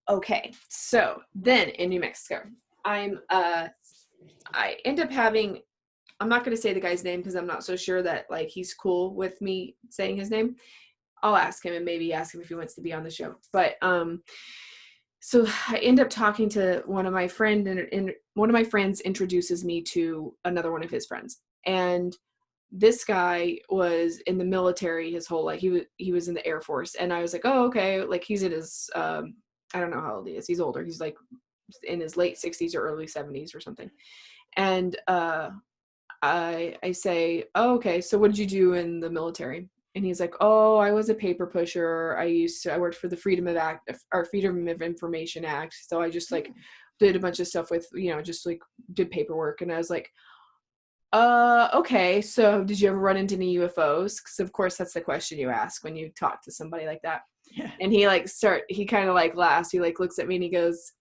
Okay, so then in New Mexico, I end up having, I'm not going to say the guy's name because I'm not so sure that like he's cool with me saying his name. I'll ask him and maybe ask him if he wants to be on the show. But so I end up talking to one of my friends, and one of my friends introduces me to another one of his friends. And this guy was in the military his whole life. He was in the Air Force, and I was like, oh, okay. Like he's in his I don't know how old he is. He's older. He's like in his late 60s or early 70s or something. And I say, oh, okay, so what did you do in the military? And he's like, oh, I was a paper pusher. I worked for the Freedom of Information Act. So I just like did a bunch of stuff with, just like did paperwork. And I was like, okay, so did you ever run into any UFOs? Because of course that's the question you ask when you talk to somebody like that. Yeah. And he kind of like laughs. He like looks at me and he goes,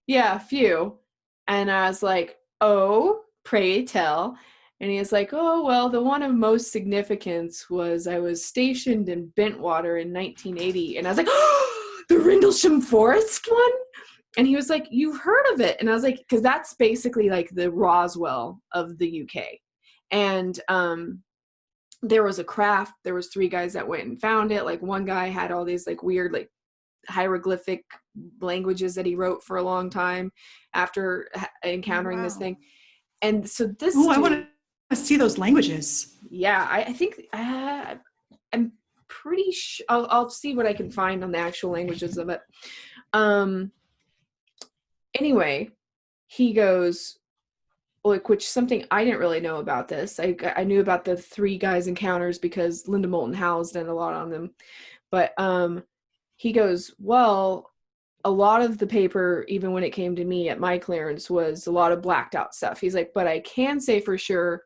yeah, a few. And I was like, oh, pray tell. And he was like, oh, well, the one of most significance was I was stationed in Bentwater in 1980. And I was like, oh, the Rendlesham Forest one? And he was like, you've heard of it? And I was like, because that's basically like the Roswell of the UK. And there was a craft. There was 3 guys that went and found it. Like one guy had all these like weird like hieroglyphic languages that he wrote for a long time after encountering this thing. And so this I want to see those languages. Yeah, I think I'm pretty sure I'll see what I can find on the actual languages of it. Anyway, he goes, like, which something I didn't really know about this. I knew about the 3 guys encounters because Linda Moulton Howe's done a lot on them. But he goes, well, a lot of the paper, even when it came to me at my clearance, was a lot of blacked out stuff. He's like, but I can say for sure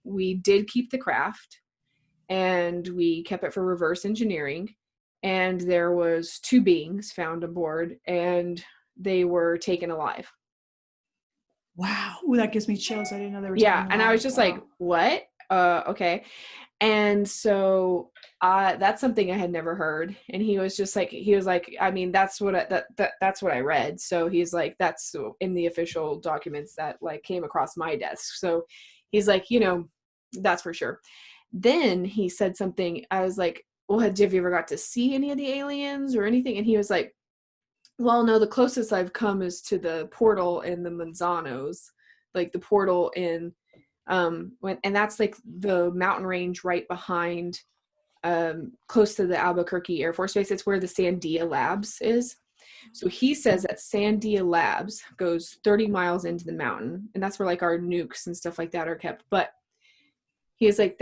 we did keep the craft and we kept it for reverse engineering. And there was 2 beings found aboard and they were taken alive. Wow. Ooh, that gives me chills. I didn't know they were taken alive. And I was just like, what? Okay. And so that's something I had never heard. And he was like, I mean, that's what that's what I read. So he's like, that's in the official documents that like came across my desk. So he's like, that's for sure. Then he said something. I was like, well, have you ever got to see any of the aliens or anything? And he was like, well, no, the closest I've come is to the portal in the Manzanos, like the portal in and that's like the mountain range right behind close to the Albuquerque Air Force Base. It's where the Sandia Labs is. So he says that Sandia Labs goes 30 miles into the mountain, and that's where like our nukes and stuff like that are kept. But he's like,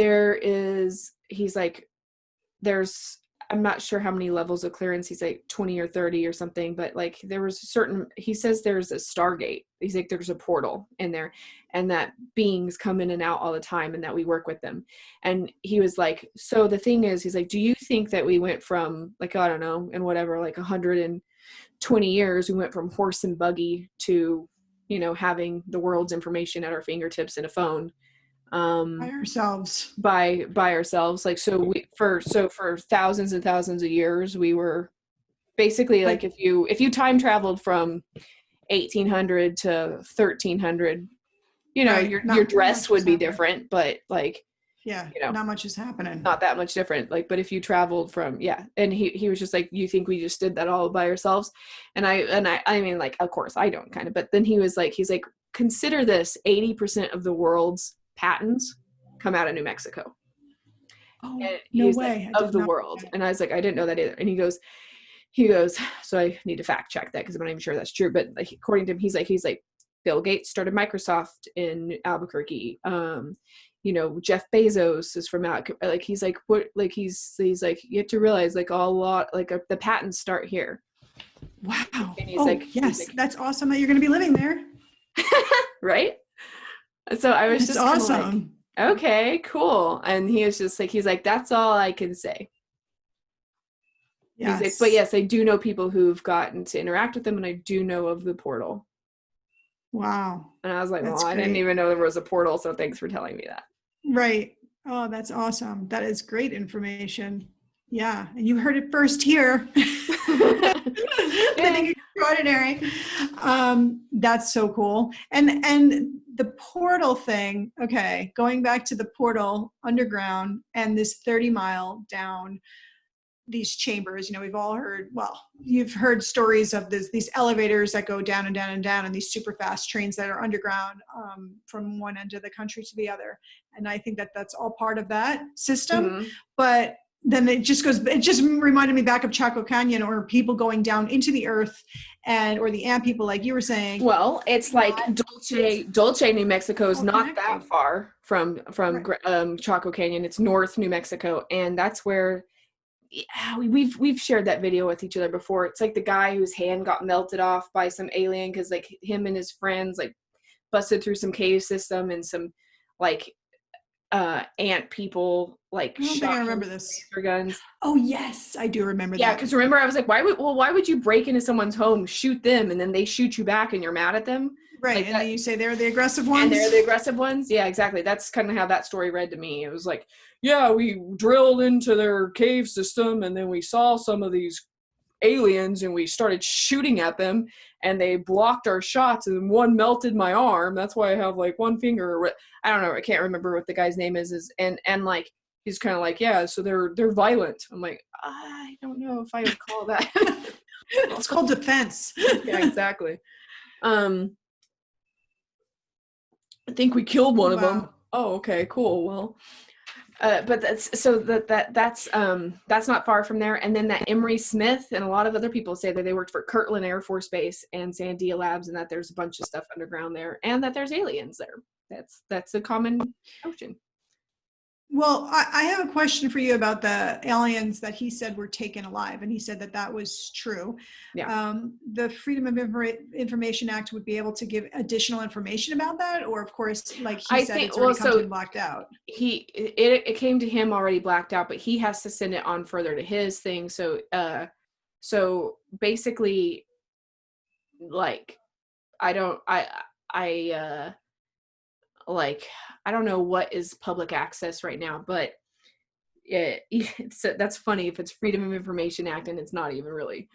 there's I'm not sure how many levels of clearance. He's like 20 or 30 or something, but like there was he says there's a Stargate. He's like, there's a portal in there and that beings come in and out all the time and that we work with them. And he was like, so the thing is, he's like, do you think that we went from like, I don't know, and whatever, like 120 years, we went from horse and buggy to, having the world's information at our fingertips in a phone. By ourselves. By ourselves. Like, so for thousands and thousands of years, we were basically like if you time traveled from 1800 to 1300, your dress would be different, but like, not much is happening. Not that much different. Like, but if you traveled from, and he was just like, you think we just did that all by ourselves? And I mean, like, of course I don't kind of, but then he's like, consider this, 80% of the world's patents come out of New Mexico. Oh, no way. Like, of the world. And I was like, I didn't know that either. And he goes, so I need to fact check that because I'm not even sure that's true. But like, according to him, he's like, Bill Gates started Microsoft in Albuquerque. Jeff Bezos is from out. Like, he's like, what? Like, he's like, you have to realize, like, the patents start here. Wow. And he's like, yes, that's awesome that you're going to be living there. Right. So I was just awesome. Like, okay, cool. And he was just like, he's like, that's all I can say. Yes. He's like, but yes, I do know people who've gotten to interact with them, and I do know of the portal. Wow. And I was like, I didn't even know there was a portal, so thanks for telling me that. Right. Oh, that's awesome. That is great information. Yeah. And you heard it first here. Living extraordinary. That's so cool. And the portal thing, okay, going back to the portal underground and this 30-mile down these chambers, you know, we've all heard, well, you've heard stories of these elevators that go down and down and down, and these super fast trains that are underground from one end of the country to the other. And I think that that's all part of that system. Mm-hmm. But then it just reminded me back of Chaco Canyon, or people going down into the earth, or the ant people, like you were saying. Well, it's like Dulce, New Mexico is not that far from right. Chaco Canyon. It's North New Mexico, and that's where we've shared that video with each other before. It's like the guy whose hand got melted off by some alien because like him and his friends like busted through some cave system, and some like ant people like I don't think I remember this for guns. Oh yes, I do remember that. Yeah, because remember I was like, why would you break into someone's home, shoot them, and then they shoot you back and you're mad at them? Right, like and then you say they're the aggressive ones. And they're the aggressive ones. Yeah, exactly. That's kind of how that story read to me. It was like, yeah, we drilled into their cave system, and then we saw some of these aliens, and we started shooting at them, and they blocked our shots, and one melted my arm. That's why I have like one finger. I don't know. I can't remember what the guy's name is. And like he's kind of like, yeah, so they're violent. I'm like, I don't know if I would call that. It's called defense. Yeah, exactly. I think we killed one of them. Oh, okay, cool. Well, but that's not far from there. And then that Emery Smith and a lot of other people say that they worked for Kirkland Air Force Base and Sandia Labs, and that there's a bunch of stuff underground there, and that there's aliens there. That's a common notion. Well, I have a question for you about the aliens that he said were taken alive, and he said that was true. Yeah. The Freedom of Information Act would be able to give additional information about that, or of course, like he said, it's already come to him blacked out. It came to him already blacked out, but he has to send it on further to his thing. So basically, like, I don't know what is public access right now, but that's funny if it's Freedom of Information Act and it's not even really.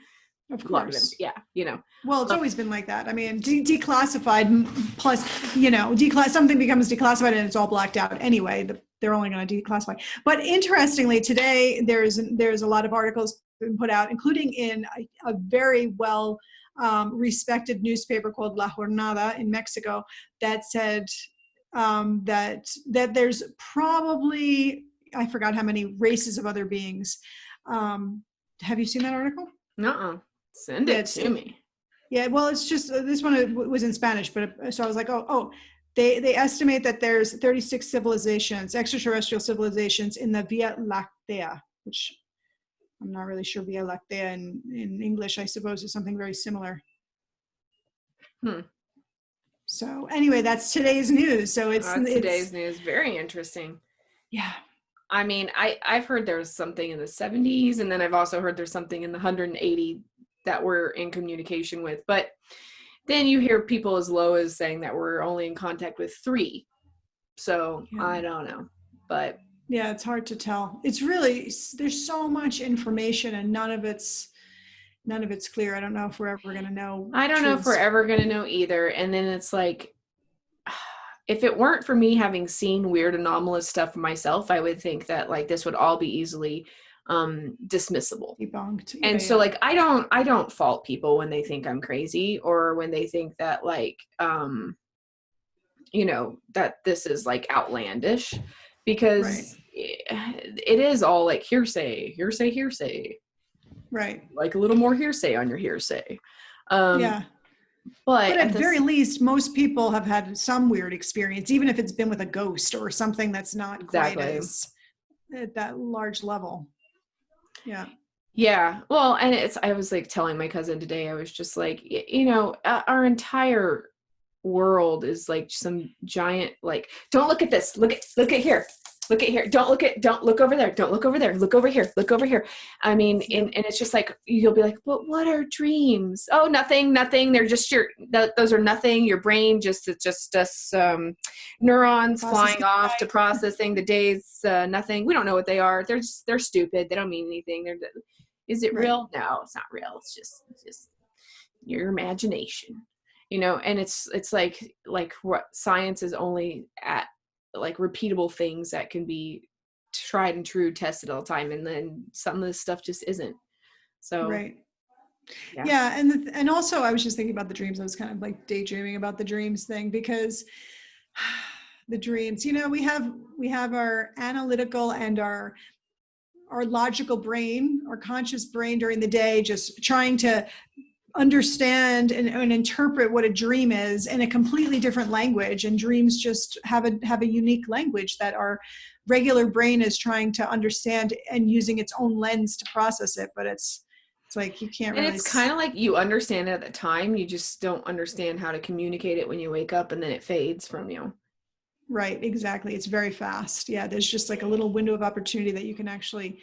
Of course. Yeah, you know. Well, it's always been like that. I mean, declassified plus, you know, something becomes declassified and it's all blacked out anyway. They're only going to declassify. But interestingly, today there's a lot of articles been put out, including in a very well respected newspaper called La Jornada in Mexico, that said that there's probably, I forgot how many races of other beings. Have you seen that article? Nuh-uh. Send it to me. Yeah, well, it's just this one was in Spanish, but so I was like, they estimate that there's 36 civilizations, extraterrestrial civilizations in the Via Láctea, which I'm not really sure Via Láctea in English, I suppose, is something very similar. So anyway, that's today's news. So it's today's news. Very interesting. Yeah. I mean, I've heard there's something in the 70s, and then I've also heard there's something in the 180 that we're in communication with. But then you hear people as low as saying that we're only in contact with 3. So yeah. I don't know. But yeah, it's hard to tell. It's really, there's so much information and none of it's clear. I don't know if we're ever going to know. I don't know if we're ever going to know either. And then it's like, if it weren't for me having seen weird anomalous stuff myself, I would think that like this would all be easily dismissible, debunked. And so like I don't fault people when they think I'm crazy, or when they think that like you know, that this is like outlandish, because it is all like hearsay. Right. Like a little more hearsay on your hearsay. Yeah. But at the very least, most people have had some weird experience, even if it's been with a ghost or something that's not quite as at that large level. Yeah. Yeah. Well, and I was like telling my cousin today, I was just like, you know, our entire world is like some giant, like, don't look at this. Look at here. Look at here. Don't look over there. Don't look over there. Look over here. Look over here. I mean, and it's just like, you'll be like, but what are dreams? Oh, nothing. They're just those are nothing. Your brain it's just us neurons flying off to processing the day's nothing. We don't know what they are. They're stupid. They don't mean anything. Is it real? No, it's not real. It's just your imagination, you know. And it's like what science is only at like repeatable things that can be tried and true, tested all the time, and then some of this stuff just isn't. So Right. Yeah. And also I was just thinking about the dreams. I was kind of like daydreaming about the dreams thing, because the dreams, you know, we have our analytical and our logical brain, our conscious brain during the day, just trying to understand and interpret what a dream is in a completely different language. And dreams just have a unique language that our regular brain is trying to understand and using its own lens to process it. But it's like you can't and really. it's kind of like you understand it at the time, you just don't understand how to communicate it when you wake up, and then it fades from you. Right, exactly. It's very fast. Yeah, there's just like a little window of opportunity that you can actually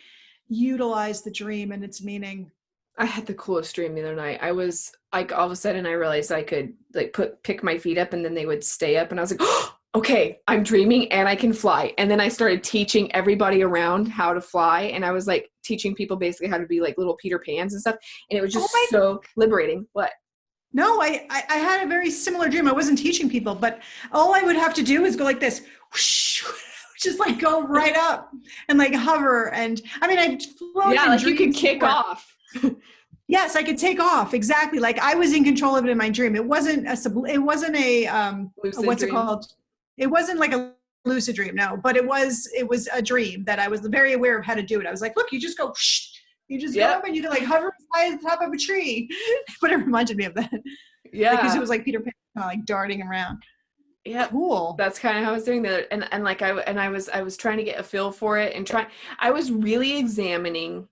utilize the dream and its meaning. I had the coolest dream the other night. I was like, all of a sudden I realized I could like pick my feet up and then they would stay up, and I was like, oh, okay, I'm dreaming and I can fly. And then I started teaching everybody around how to fly, and I was like teaching people basically how to be like little Peter Pans and stuff, and it was just so liberating. What? No, I had a very similar dream. I wasn't teaching people, but all I would have to do is go like this, whoosh, just like go right up and like hover. And I mean, I'd flown. Yeah, like you could kick off. Yes, I could take off. Exactly. Like I was in control of it in my dream. It wasn't a what's it called? It wasn't like a lucid dream. No, but it was a dream that I was very aware of how to do it. I was like, look, you just go, whoosh, you just go up and you can like hover high at the top of a tree. But it reminded me of that. Yeah. Because it was like Peter Pan, like darting around. Yeah. Cool. That's kind of how I was doing that. And like I was trying to get a feel for it, and I was really examining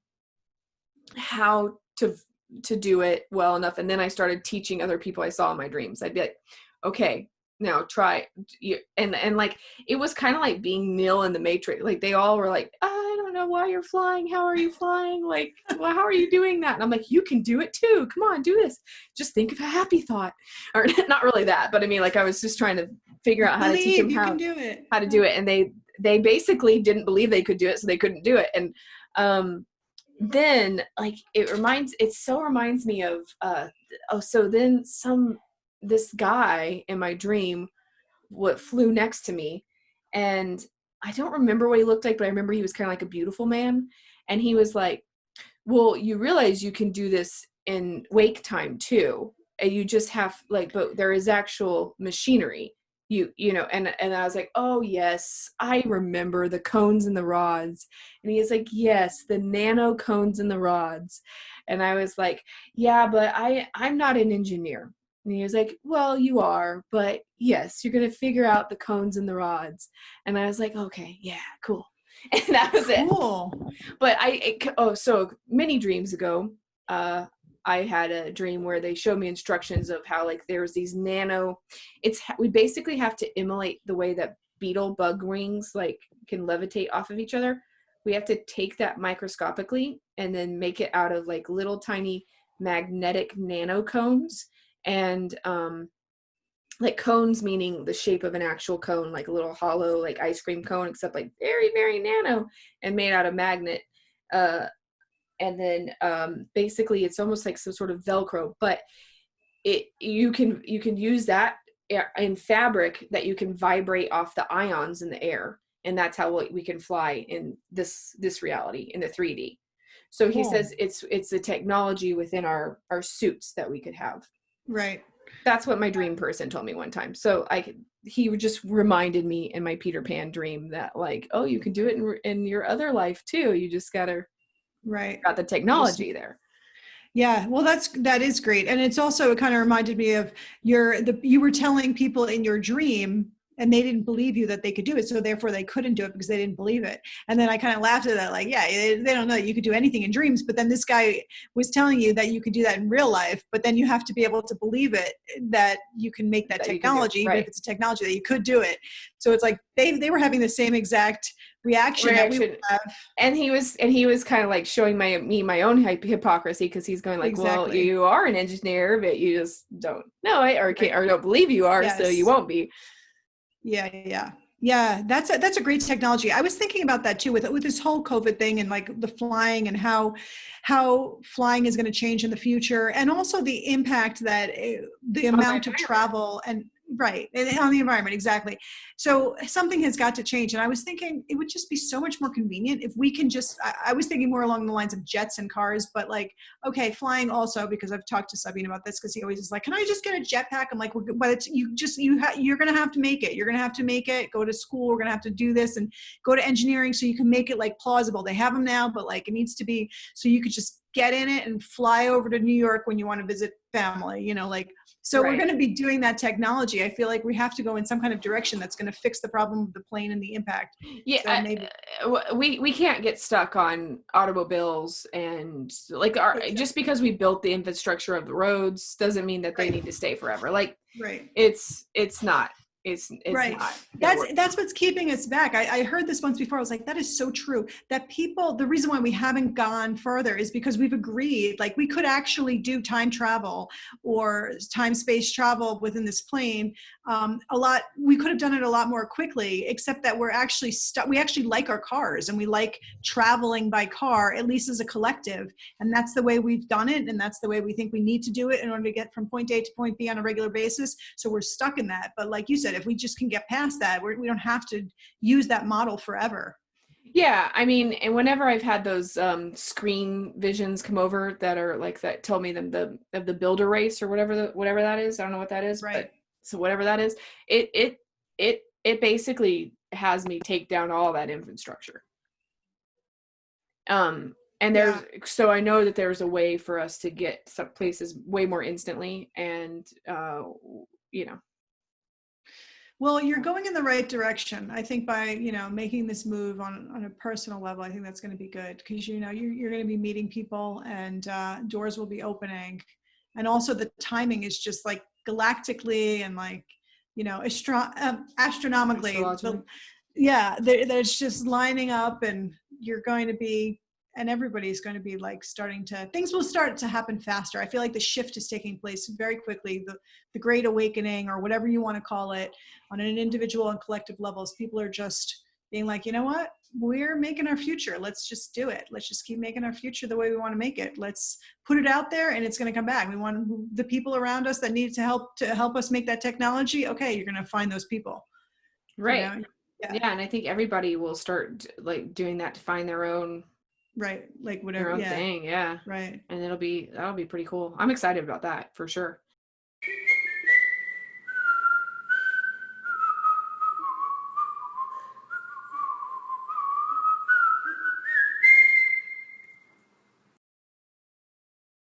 how to do it well enough. And then I started teaching other people I saw in my dreams. I'd be like, okay, now try. And like, it was kind of like being Neo in the Matrix. Like they all were like, I don't know why you're flying. How are you flying? Like, well, how are you doing that? And I'm like, you can do it too. Come on, do this. Just think of a happy thought. Or not really that, but I mean, like I was just trying to figure out how to teach them how to do it. And they basically didn't believe they could do it, so they couldn't do it. And then like it so reminds me of so then this guy in my dream flew next to me, and I don't remember what he looked like, but I remember he was kind of like a beautiful man, and he was like, well, you realize you can do this in wake time too, and you just have like, but there is actual machinery. You know, and I was like, oh yes, I remember the cones and the rods. And he was like, yes, the nano cones and the rods. And I was like, yeah, but I'm not an engineer. And he was like, well, you are, but yes, you're going to figure out the cones and the rods. And I was like, okay, yeah, cool. And that was it. Cool. But so many dreams ago, I had a dream where they showed me instructions of how like there's these we basically have to emulate the way that beetle bug wings like can levitate off of each other. We have to take that microscopically and then make it out of like little tiny magnetic nano cones, and like cones meaning the shape of an actual cone, like a little hollow like ice cream cone, except like very, very nano and made out of magnet. And then basically it's almost like some sort of Velcro, but you can use that in fabric that you can vibrate off the ions in the air. And that's how we can fly in this reality, in the 3D. So he says it's a technology within our suits that we could have. Right. That's what my dream person told me one time. So he just reminded me in my Peter Pan dream that like, oh, you can do it in your other life too. You just got the technology there. Yeah, well, that is great. And it's also, it kind of reminded me of you were telling people in your dream and they didn't believe you that they could do it. So therefore they couldn't do it because they didn't believe it. And then I kind of laughed at that. Like, yeah, they don't know that you could do anything in dreams, but then this guy was telling you that you could do that in real life, but then you have to be able to believe it, that you can make that technology, even if it's a technology that you could do it. So it's like they were having the same exact reaction that we would have. And he was kind of like showing me my own hypocrisy, because he's going like, well, you are an engineer, but you just don't know it or don't believe you are, so you won't be. Yeah. Yeah, that's a great technology. I was thinking about that too with this whole COVID thing and like the flying and how flying is going to change in the future, and also the impact that the On the amount of environment. travel and right and on the environment exactly. So something has got to change, and I was thinking it would just be so much more convenient if we can just. I was thinking more along the lines of jets and cars, but like okay, flying also because I've talked to Sabine about this because he always is like, can I just get a jetpack? I'm like, but it's you're gonna have to make it. You're gonna have to make it. Go to school. We're gonna have to do this and go to engineering so you can make it like plausible. They have them now, but like it needs to be so you could just get in it and fly over to New York when you want to visit family. You know, like so we're Right. going to be doing that technology. I feel like we have to go in some kind of direction that's going to fix the problem of the plane and the impact. So Yeah, maybe we can't get stuck on automobiles and like our just because we built the infrastructure of the roads doesn't mean that they right, need to stay forever. Like right. it's not it's Right. not gonna work. That's what's keeping us back. I heard this once before. I was like, that is so true. That people, the reason why we haven't gone further is because we've agreed, like we could actually do time travel or time space travel within this plane. A lot, we could have done it a lot more quickly, except that we're actually stuck. We actually like our cars and we like traveling by car, at least as a collective. And that's the way we've done it. And that's the way we think we need to do it in order to get from point A to point B on a regular basis. So we're stuck in that. But like you said, if we just can get past that, we don't have to use that model forever. Yeah, I mean, and whenever I've had those screen visions come over that are like that told me them the of the builder race or whatever that is. I don't know what that is, Right. but so whatever that is, it basically has me take down all that infrastructure. And Yeah. so I know that there's a way for us to get some places way more instantly, and you know. Well, you're going in the right direction. I think by, making this move on a personal level, I think that's going to be good because, you're going to be meeting people and doors will be opening. And also the timing is just like galactically and like, astronomically. Astrologically. Yeah, there's just lining up and you're going to be, and everybody's going to be like things will start to happen faster. I feel like the shift is taking place very quickly. The great awakening or whatever you want to call it on an individual and collective levels, people are just being like, you know what, we're making our future. Let's just do it. Let's just keep making our future the way we want to make it. Let's put it out there and it's going to come back. We want the people around us that need to help us make that technology. Okay. You're going to find those people, Right. Yeah. Yeah, and I think everybody will start like doing that to find Right. Like their whatever. own Yeah. thing. Yeah. Right. And that'll be pretty cool. I'm excited about that for sure.